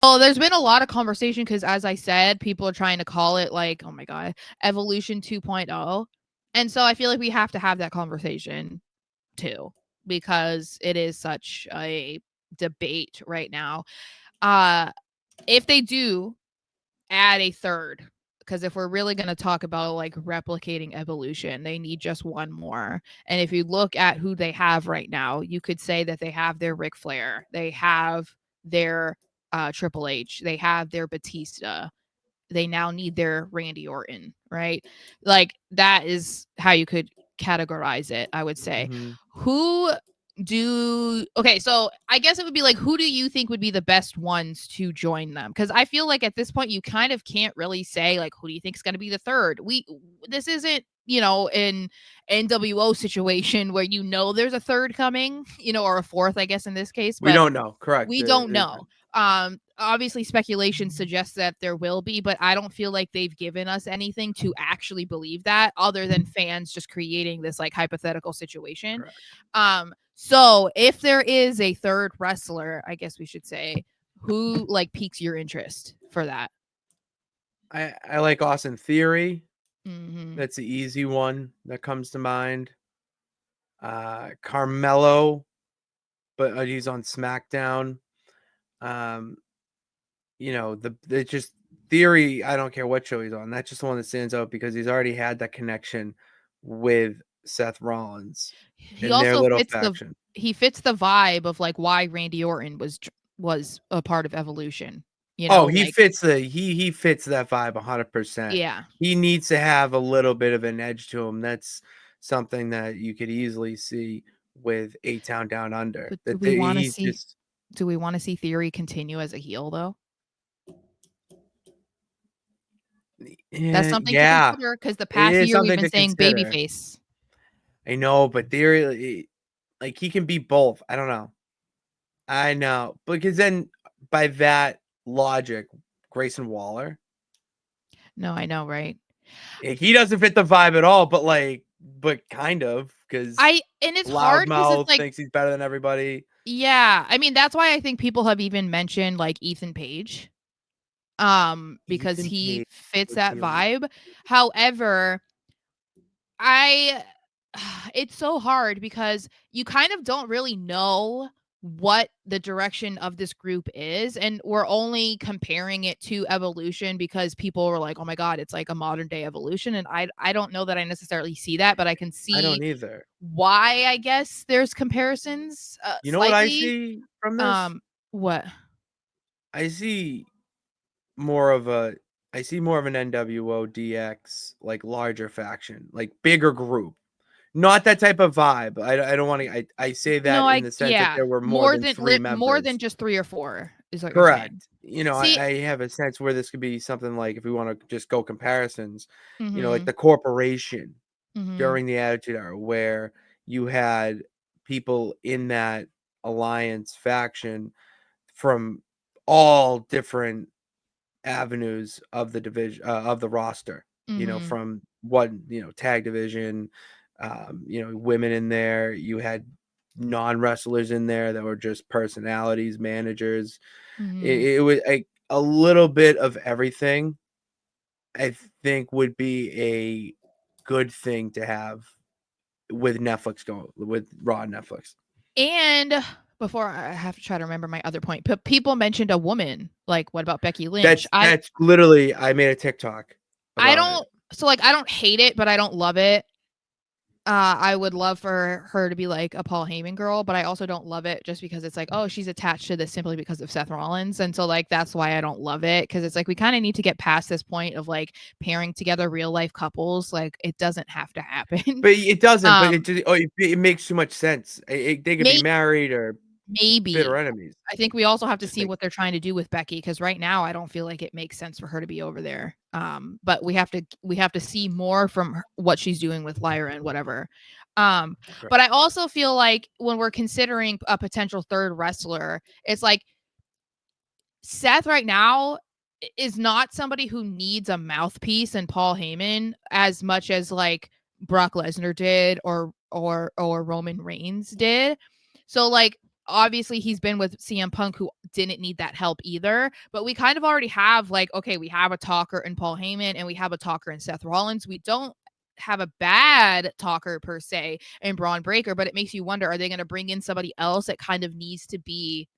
Oh, there's been a lot of conversation because, as I said, people are trying to call it like, oh my God, Evolution 2.0. And so I feel like we have to have that conversation too, because it is such a debate right now. If they do add a third, because if we're really going to talk about like replicating evolution, they need just one more. And if you look at who they have right now, you could say that they have their Ric Flair, they have their Triple H, they have their Batista, they now need their Randy Orton, right? Like that is how you could categorize it, I would say. Mm-hmm. Who okay, so I guess it would be like, who do you think would be the best ones to join them? Because I feel like at this point you kind of can't really say like, who do you think is going to be the third? This isn't, an NWO situation where there's a third coming, or a fourth, I guess in this case, We but don't know. Correct. we don't know. Obviously speculation suggests that there will be, but I don't feel like they've given us anything to actually believe that, other than fans just creating this like hypothetical situation. Correct. So if there is a third wrestler, I guess we should say, who like piques your interest for that? I like Austin Theory. Mm-hmm. That's the easy one that comes to mind. Carmelo, but he's on SmackDown. The just Theory. I don't care what show he's on. That's just the one that stands out because he's already had that connection with Seth Rollins He in their also little fits the faction. he fits the vibe of like why Randy Orton was a part of Evolution. Oh, he Like fits he fits that vibe 100%. yeah. He needs to have a little bit of an edge to him. That's something that you could easily see with A Town Down Under. But That he's just do we want to see Theory continue as a heel though? That's something to yeah, consider because the it past is year we've something been to saying consider. babyface. I know, but Theory, like he can be both. I don't know. I know because then by that logic, Grayson Waller, No, I know, right? he doesn't fit the vibe at all. But kind of because And it's hard because it's loudmouth like, thinks he's better than everybody. yeah, I mean that's why I think people have even mentioned like Ethan Page, because Ethan he Page fits would that be a really vibe. However, I it's so hard because you kind of don't really know what the direction of this group is, and we're only comparing it to Evolution because people were like, "Oh my god, it's like a modern day Evolution." And I don't know that I necessarily see that, but I can I don't see either. why I guess there's comparisons You know what I slightly. see from this? Um what? I see more of a I see more of an NWO DX like larger faction, like bigger group. Not that type of vibe. I don't want to. I say No, that in the sense that there were more than three more than members. just 3 or 4 is what you're saying. Correct. I, See, I have a sense where this could be something like if we want to just go comparisons, like mhm. the corporation Mhm. during the Attitude Era, where you had people in that alliance faction from all different avenues of the division of the roster. Mhm. From one tag division, women in there. You had non wrestlers in there that were just personalities, managers. Mhm. It was a little bit of everything. I think would be a good thing to have with Netflix going with Raw and Netflix. And before I have to try to remember my other point, but people mentioned a woman. Like, what about Becky Lynch? That's literally I made a TikTok I about it. don't so like I don't hate it, but I don't love it. I would love for her to be like a Paul Heyman girl, but I also don't love it just because it's like, oh, she's attached to this simply because of Seth Rollins. And so like that's why I don't love it, because it's like we kind of need to get past this point of like pairing together real life couples. Like it doesn't have to happen. But it doesn't. But um it makes too much sense. They could be may- married or bitter Maybe. enemies. I think we also have to Just see make what they're trying to do with Becky, because right now I don't feel like it makes sense for her to be over there. But we have to see more from what she's doing with Lyra and whatever. Um, correct. but I also feel like when we're considering a potential third wrestler, it's like Seth right now is not somebody who needs a mouthpiece in Paul Heyman as much as like Brock Lesnar did or Roman Reigns did. So like obviously he's been with CM Punk, who didn't need that help either. But we kind of already have like, okay, we have a talker in Paul Heyman and we have a talker in Seth Rollins. We don't have a bad talker per se in Braun Breaker, but it makes you wonder, are they going to bring in somebody else that kind of needs to be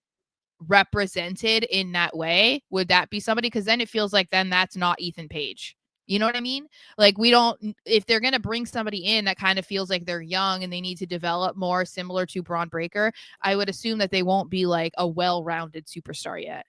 represented in that way? Would that be somebody? Because then it feels like then that's not Ethan Page. You know what I mean? Like, we don't, if they're going to bring somebody in that kind of feels like they're young and they need to develop more similar to Braun Breaker, I would assume that they won't be like a well-rounded superstar yet.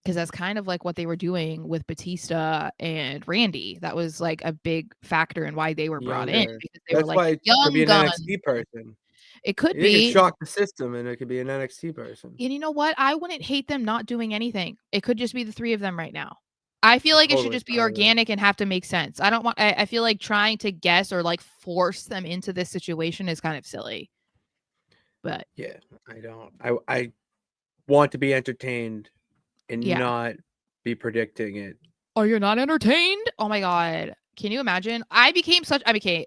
Because that's kind of like what they were doing with Batista and Randy. That was like a big factor in why they were brought in, Younger. because they were That's like why it could be young an guns. NXT person. It could They could be. shock the system, and it could be an NXT person. And you know what? I wouldn't hate them not doing anything. It could just be the three of them right now. I feel like it should Totally just be fine with it. organic and have to make sense. I don't want, I feel like trying to guess or like force them into this situation is kind of silly. But Yeah, I don't. I want to be entertained and yeah. not be predicting it. Oh, you're not entertained? Oh my God. Can you imagine?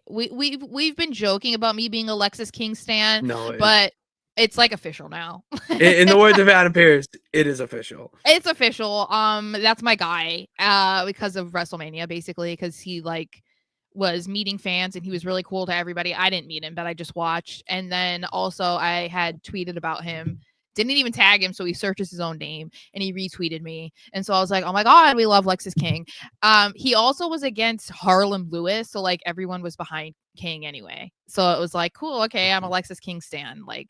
We've been joking about me being a Lexis King stan, No, but it's like official now. in the words of Adam Pearce, it is official. It's official. That's my guy. Because of WrestleMania, basically, because he like was meeting fans and he was really cool to everybody. I didn't meet him, but I just watched. And then also I had tweeted about him. Didn't even tag him, so he searches his own name and he retweeted me. And so I was like, oh my God, we love Lexis King. He also was against Harlem Lewis, so like everyone was behind King anyway. So it was like, cool, okay, I'm a Lexis King stan. Like,